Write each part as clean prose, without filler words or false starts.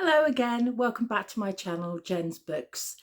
Hello again, welcome back to my channel, Jen's Books.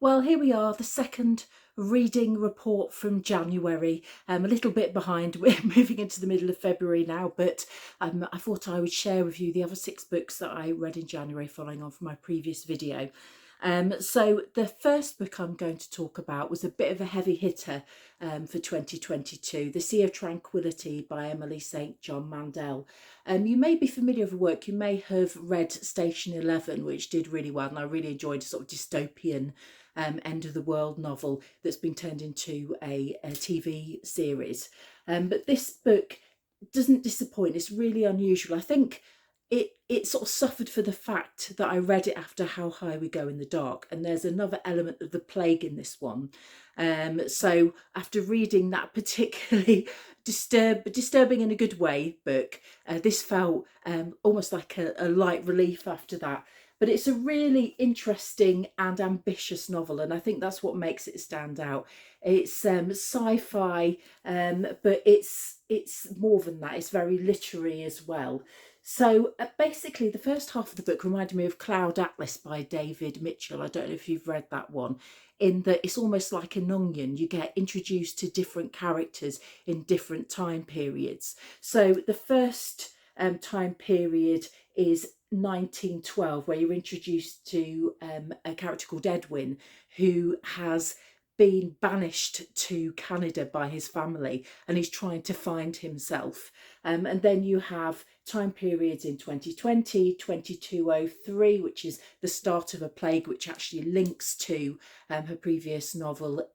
Well, here we are, the second reading report from January. A little bit behind, we're moving into the middle of February now, but I thought I would share with you the other 6 books that I read in January following on from my previous video. So the first book I'm going to talk about was a bit of a heavy hitter for 2022, The Sea of Tranquility by Emily St. John Mandel. You may be familiar with her work. You may have read Station 11, which did really well, and I really enjoyed a sort of dystopian end of the world novel that's been turned into a TV series. But this book doesn't disappoint. It's really unusual. I think it sort of suffered for the fact that I read it after How High We Go in the Dark, and there's another element of the plague in this one. So after reading that particularly disturbing in a good way book, this felt almost like a light relief after that. But it's a really interesting and ambitious novel, and I think that's what makes it stand out. It's sci-fi, but it's more than that. It's very literary as well. So basically, the first half of the book reminded me of Cloud Atlas by David Mitchell. I don't know if you've read that one, in that it's almost like an onion. You get introduced to different characters in different time periods. So the first time period is 1912, where you're introduced to a character called Edwin, who has been banished to Canada by his family, and he's trying to find himself. And then you have time periods in 2020, 2203, which is the start of a plague, which actually links to her previous novel,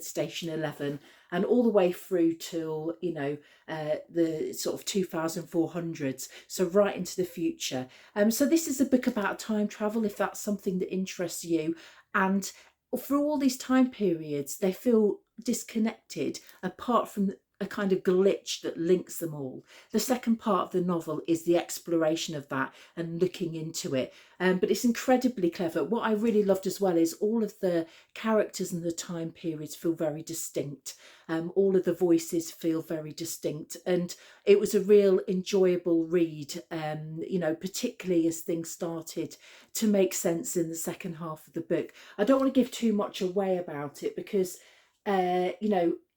Station 11, and all the way through till, the sort of 2400s, so right into the future. So this is a book about time travel, if that's something that interests you. And for all these time periods, they feel disconnected apart from a kind of glitch that links them all. The second part of the novel is the exploration of that and looking into it. But it's incredibly clever. What I really loved as well is all of the characters and the time periods feel very distinct. All of the voices feel very distinct. And it was a real enjoyable read, particularly as things started to make sense in the second half of the book. I don't want to give too much away about it because,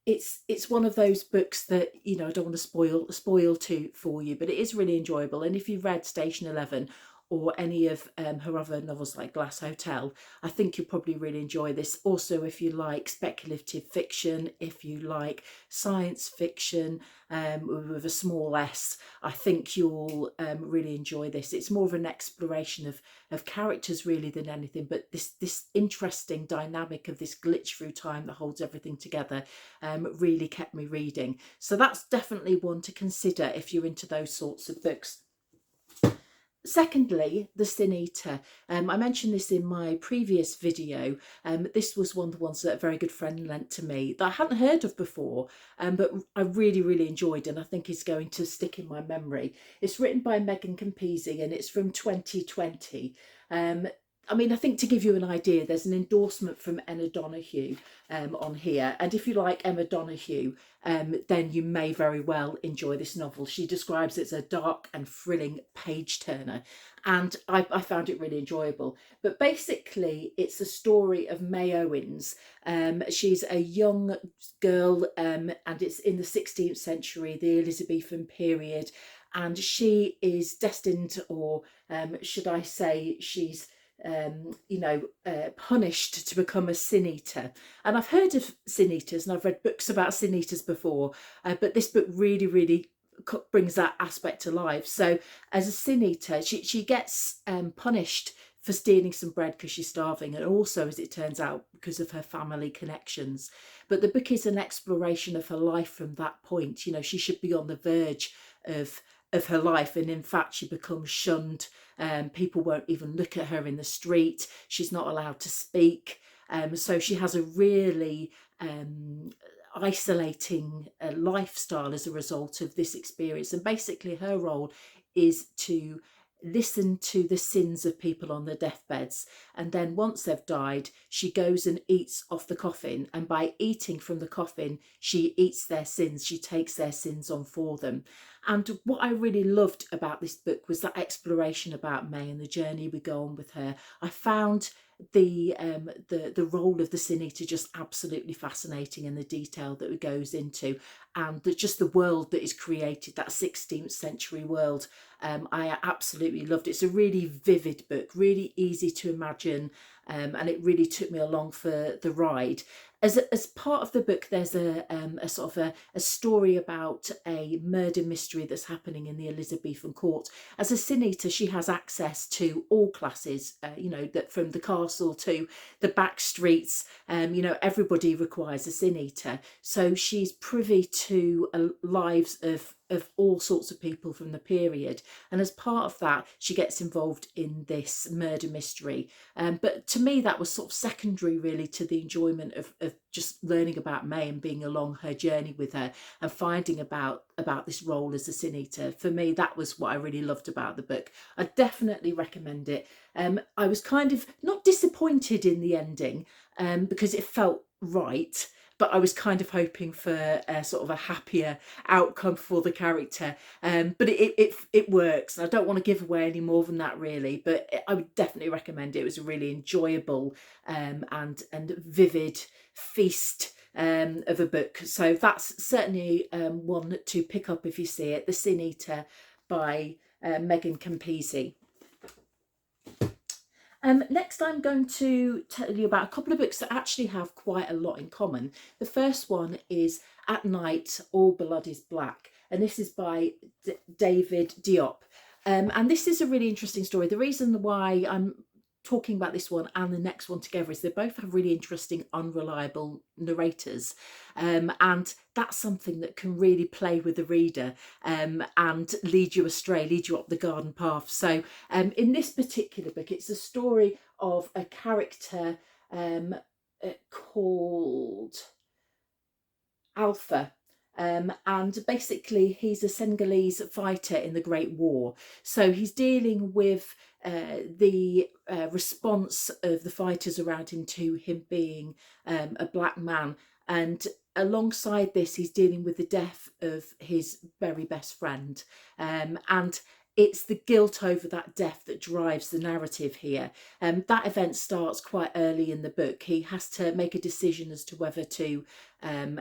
it's one of those books that, I don't want to spoil too for you, but it is really enjoyable. And if you've read Station 11 or any of her other novels like Glass Hotel, I think you'll probably really enjoy this. Also, if you like speculative fiction, if you like science fiction with a small s, I think you'll really enjoy this. It's more of an exploration of characters really than anything, but this interesting dynamic of this glitch through time that holds everything together really kept me reading. So that's definitely one to consider if you're into those sorts of books. Secondly, The Sin Eater. I mentioned this in my previous video. This was one of the ones that a very good friend lent to me that I hadn't heard of before, but I really, really enjoyed, and I think is going to stick in my memory. It's written by Megan Campisi and it's from 2020. I think to give you an idea, there's an endorsement from Emma Donoghue on here. And if you like Emma Donoghue, then you may very well enjoy this novel. She describes it as a dark and thrilling page turner. And I found it really enjoyable. But basically, it's a story of May Owens. She's a young girl and it's in the 16th century, the Elizabethan period. And she is destined, or should I say, she's punished to become a sin eater. And I've heard of sin eaters and I've read books about sin eaters before, but this book really, really brings that aspect to life. So as a sin eater, she gets punished for stealing some bread because she's starving, and also, as it turns out, because of her family connections. But the book is an exploration of her life from that point. She should be on the verge of her life, and in fact she becomes shunned. People won't even look at her in the street. She's not allowed to speak. So she has a really isolating lifestyle as a result of this experience. And basically her role is to listen to the sins of people on their deathbeds, and then once they've died, she goes and eats off the coffin, and by eating from the coffin she eats their sins, she takes their sins on for them. And what I really loved about this book was that exploration about May and the journey we go on with her. I found the role of the Sin Eater just absolutely fascinating, and the detail that it goes into, and just the world that is created, that 16th century world. I absolutely loved it. It's a really vivid book, really easy to imagine, and it really took me along for the ride. As part of the book, there's a sort of a story about a murder mystery that's happening in the Elizabethan court. As a Sin Eater, she has access to all classes, you know, that from the castle to the back streets, you know, everybody requires a Sin Eater. So she's privy to lives of all sorts of people from the period. And as part of that, she gets involved in this murder mystery. But to me, that was sort of secondary, really, to the enjoyment of just learning about May and being along her journey with her and finding about this role as a Sin Eater. For me, that was what I really loved about the book. I definitely recommend it. I was kind of not disappointed in the ending, because it felt right, but I was kind of hoping for a sort of a happier outcome for the character. But it works. I don't want to give away any more than that, really, but I would definitely recommend it. It was a really enjoyable and vivid feast of a book. So that's certainly one to pick up if you see it. The Sin Eater by Megan Campisi. Next, I'm going to tell you about a couple of books that actually have quite a lot in common. The first one is At Night, All Blood is Black, and this is by David Diop. And this is a really interesting story. The reason why I'm talking about this one and the next one together is they both have really interesting, unreliable narrators, and that's something that can really play with the reader and lead you astray, lead you up the garden path. So in this particular book, it's a story of a character called Alpha. And basically he's a Senegalese fighter in the Great War. So he's dealing with the response of the fighters around him to him being a black man. And alongside this, he's dealing with the death of his very best friend. And it's the guilt over that death that drives the narrative here. That event starts quite early in the book. He has to make a decision as to whether to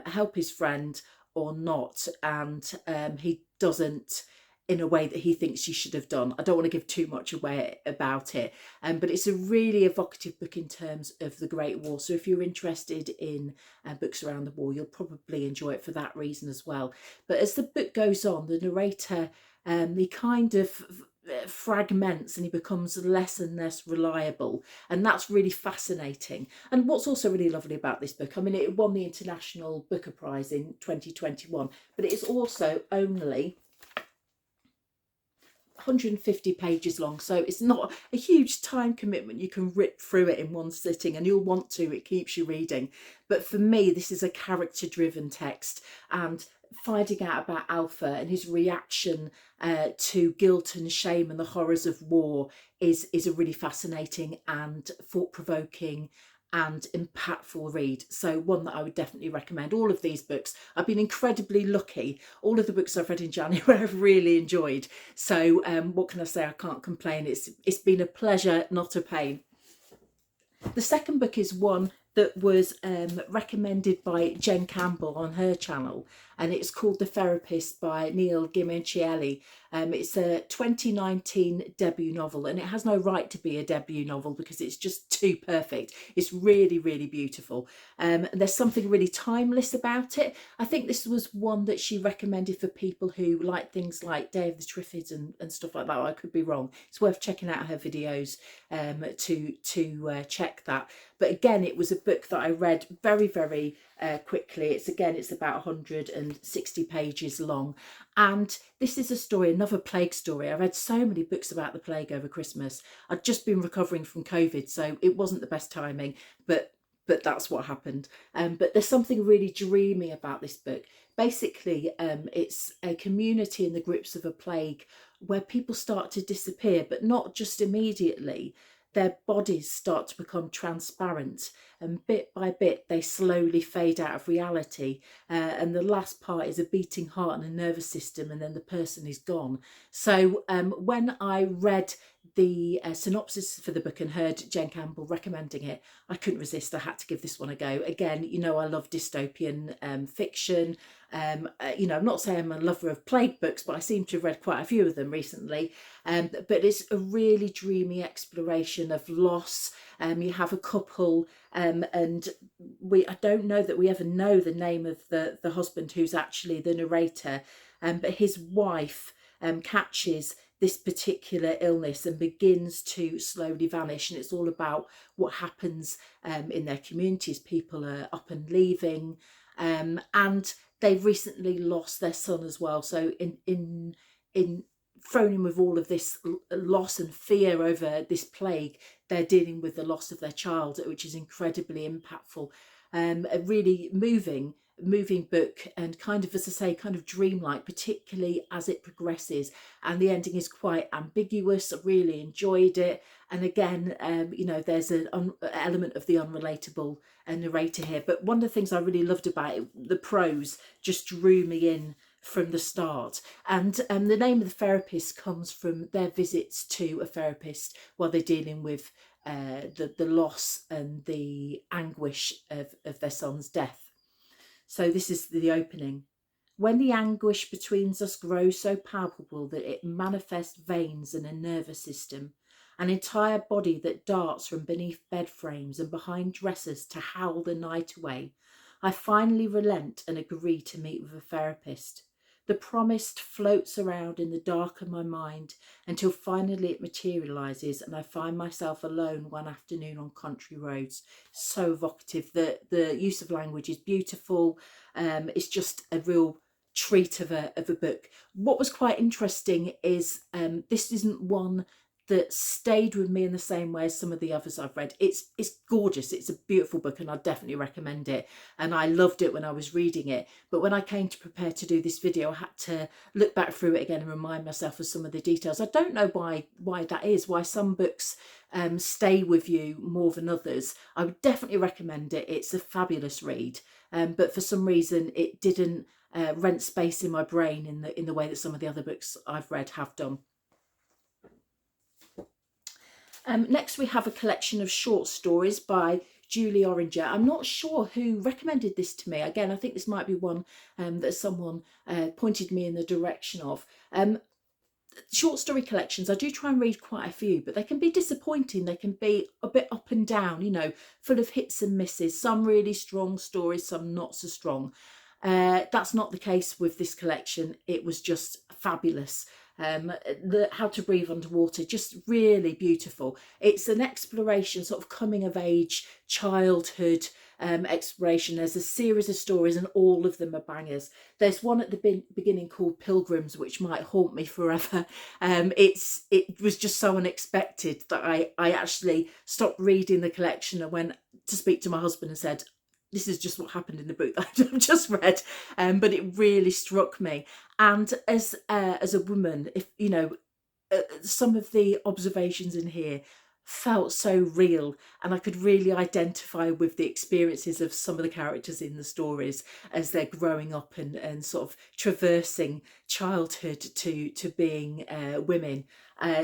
help his friend or not, and he doesn't in a way that he thinks he should have done. I don't want to give too much away about it, but it's a really evocative book in terms of the Great War. So if you're interested in books around the war, you'll probably enjoy it for that reason as well. But as the book goes on, the narrator, he kind of fragments and he becomes less and less reliable, and that's really fascinating. And what's also really lovely about this book, I mean, it won the International Booker Prize in 2021, but it is also only 150 pages long, so it's not a huge time commitment. You can rip through it in one sitting, and you'll want to. It keeps you reading. But for me, this is a character driven text, and finding out about Alpha and his reaction to guilt and shame and the horrors of war is a really fascinating and thought-provoking and impactful read. So one that I would definitely recommend. All of these books, I've been incredibly lucky. All of the books I've read in January I've really enjoyed. So what can I say? I can't complain. It's been a pleasure, not a pain. The second book is one that was recommended by Jen Campbell on her channel, and it's called The Therapist by Neil Ghimoncelli. It's a 2019 debut novel, and it has no right to be a debut novel because it's just too perfect. It's really, really beautiful. There's something really timeless about it. I think this was one that she recommended for people who like things like Day of the Triffids and stuff like that. I could be wrong. It's worth checking out her videos to check that. But again, it was a book that I read very, very quickly. It's about 160 pages long. And this is a story, another plague story. I read so many books about the plague over Christmas. I'd just been recovering from COVID, so it wasn't the best timing, but that's what happened. But there's something really dreamy about this book. Basically, it's a community in the grips of a plague where people start to disappear, but not just immediately. their bodies start to become transparent, and bit by bit they slowly fade out of reality. And the last part is a beating heart and a nervous system, and then the person is gone. So when I read the synopsis for the book and heard Jen Campbell recommending it, I couldn't resist. I had to give this one a go. Again, you know, I love dystopian fiction. You know, I'm not saying I'm a lover of plague books, but I seem to have read quite a few of them recently. But it's a really dreamy exploration of loss. You have a couple, and I don't know that we ever know the name of the husband who's actually the narrator, but his wife catches this particular illness and begins to slowly vanish, and it's all about what happens in their communities. People are up and leaving, and they've recently lost their son as well. So in thrown in with all of this loss and fear over this plague, they're dealing with the loss of their child, which is incredibly impactful. A really moving book, and kind of, as I say, kind of dreamlike, particularly as it progresses, and the ending is quite ambiguous. I really enjoyed it. And again, you know, there's an element of the unrelatable narrator here, but one of the things I really loved about it, the prose just drew me in from the start. And the name of the therapist comes from their visits to a therapist while they're dealing with the loss and the anguish of their son's death. So this is the opening. When the anguish between us grows so palpable that it manifests veins and a nervous system, an entire body that darts from beneath bed frames and behind dressers to howl the night away, I finally relent and agree to meet with a therapist. The promised floats around in the dark of my mind until finally it materialises and I find myself alone one afternoon on country roads. So evocative. The use of language is beautiful. It's just a real treat of a book. What was quite interesting is this isn't one that stayed with me in the same way as some of the others I've read. It's gorgeous. It's a beautiful book, and I definitely recommend it. And I loved it when I was reading it. But when I came to prepare to do this video, I had to look back through it again and remind myself of some of the details. I don't know why that is, why some books stay with you more than others. I would definitely recommend it. It's a fabulous read. But for some reason, it didn't rent space in my brain in the way that some of the other books I've read have done. Next, we have a collection of short stories by Julie Oringer. I'm not sure who recommended this to me. Again, I think this might be one that someone pointed me in the direction of. Short story collections, I do try and read quite a few, but they can be disappointing. They can be a bit up and down, you know, full of hits and misses. Some really strong stories, some not so strong. That's not the case with this collection. It was just fabulous. The How to Breathe Underwater, just really beautiful. It's an exploration, sort of coming of age, childhood exploration. There's a series of stories and all of them are bangers. There's one at the beginning called Pilgrims, which might haunt me forever. It was just so unexpected that I actually stopped reading the collection and went to speak to my husband and said, this is just what happened in the book that I've just read, but it really struck me. And as a woman, if you know, some of the observations in here felt so real, and I could really identify with the experiences of some of the characters in the stories as they're growing up and sort of traversing childhood to being women.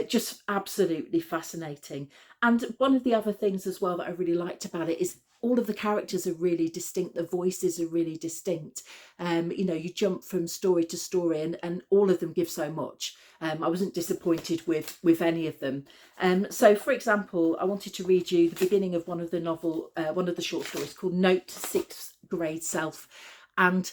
Just absolutely fascinating. And one of the other things as well that I really liked about it is all of the characters are really distinct. The voices are really distinct. You know, you jump from story to story and all of them give so much. I wasn't disappointed with any of them. So, for example, I wanted to read you the beginning of one of the short stories called Note to Sixth Grade Self. And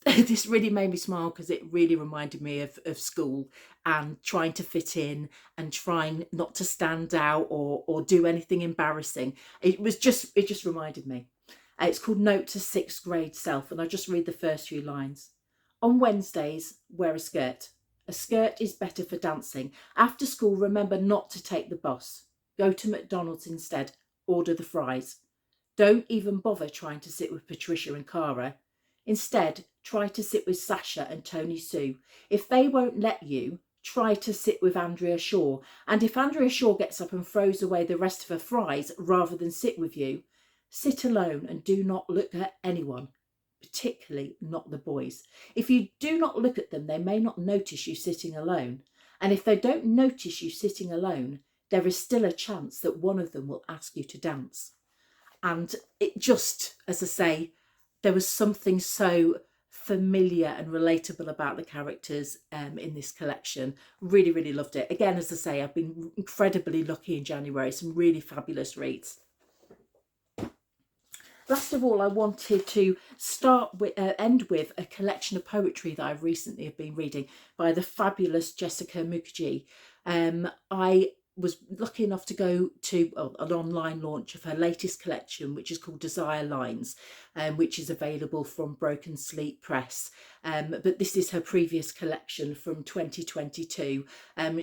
this really made me smile because it really reminded me of school and trying to fit in and trying not to stand out or do anything embarrassing. It just reminded me. It's called Note to Sixth Grade Self, and I'll just read the first few lines. On Wednesdays, wear a skirt. A skirt is better for dancing. After school, remember not to take the bus. Go to McDonald's instead. Order the fries. Don't even bother trying to sit with Patricia and Cara. Instead, try to sit with Sasha and Tony Sue. If they won't let you, try to sit with Andrea Shaw. And if Andrea Shaw gets up and throws away the rest of her fries rather than sit with you, sit alone and do not look at anyone, particularly not the boys. If you do not look at them, they may not notice you sitting alone. And if they don't notice you sitting alone, there is still a chance that one of them will ask you to dance. And it just, as I say, there was something so familiar and relatable about the characters in this collection. Really, really loved it. Again, as I say, I've been incredibly lucky in January. Some really fabulous reads. Last of all, I wanted to end with a collection of poetry that I've recently have been reading by the fabulous Jessica Mukherjee. I was lucky enough to go to an online launch of her latest collection, which is called Desire Lines, which is available from Broken Sleep Press. But this is her previous collection from 2022.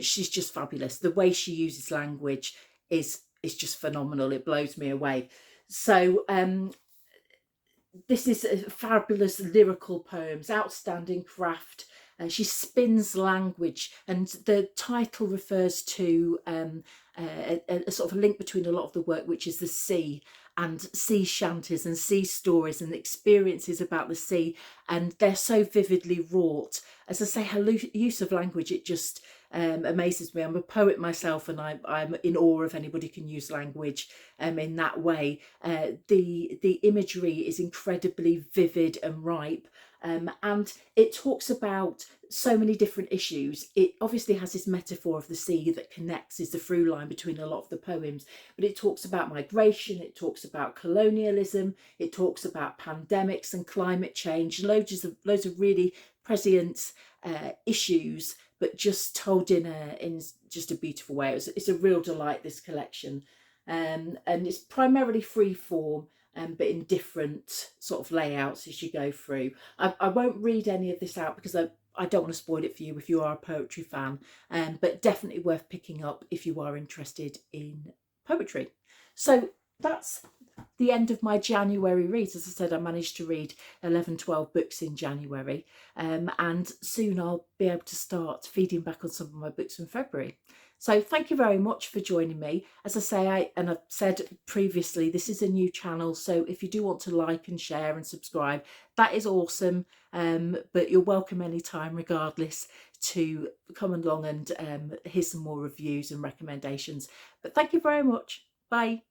She's just fabulous. The way she uses language is just phenomenal. It blows me away. So this is fabulous lyrical poems, outstanding craft. She spins language, and the title refers to a sort of link between a lot of the work, which is the sea and sea shanties and sea stories and experiences about the sea, and they're so vividly wrought. As I say, her use of language, it just amazes me. I'm a poet myself, and I'm in awe if anybody can use language in that way. The imagery is incredibly vivid and ripe, and it talks about so many different issues. It obviously has this metaphor of the sea that connects, is the through line between a lot of the poems, but it talks about migration, it talks about colonialism, it talks about pandemics and climate change, loads of really prescient issues, but just told in just a beautiful way. It's a real delight, this collection, and it's primarily free form, but in different sort of layouts as you go through. I won't read any of this out because I don't want to spoil it for you if you are a poetry fan, but definitely worth picking up if you are interested in poetry. So that's the end of my January reads. As I said, I managed to read 12 books in January, and soon I'll be able to start feeding back on some of my books from February. So thank you very much for joining me. As I say, I've said previously, this is a new channel, so if you do want to like and share and subscribe, that is awesome. But you're welcome anytime regardless to come along and hear some more reviews and recommendations. But thank you very much. Bye.